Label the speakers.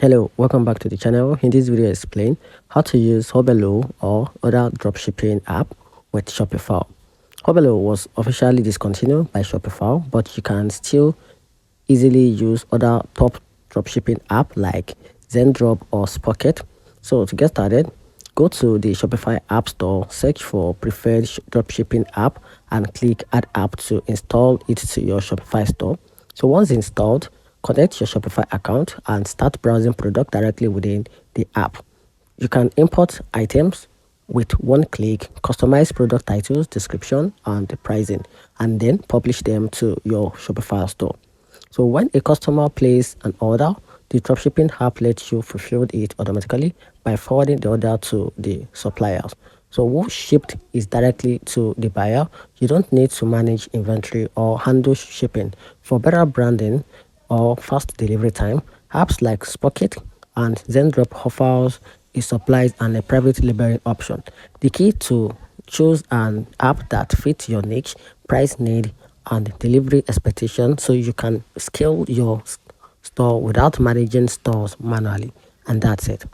Speaker 1: Hello, welcome back to the channel. In this video, I explain how to use Oberlo or other dropshipping app with Shopify. Oberlo was officially discontinued by Shopify, but you can still easily use other top dropshipping app like Zendrop or Spocket. So to get started, go to the Shopify App Store, search for preferred dropshipping app and click Add App to install it to your Shopify store. So once installed, connect your Shopify account and start browsing product directly within the app. You can import items with one click, customize product titles, description, and the pricing, and then publish them to your Shopify store. So when a customer places an order, the dropshipping app lets you fulfill it automatically by forwarding the order to the suppliers. So what shipped is directly to the buyer. You don't need to manage inventory or handle shipping. For better branding or fast delivery time, apps like Spocket and Zendrop offers a supplies and a private labeling option. The key to choose an app that fits your niche, price need, and delivery expectation so you can scale your store without managing stores manually. And that's it.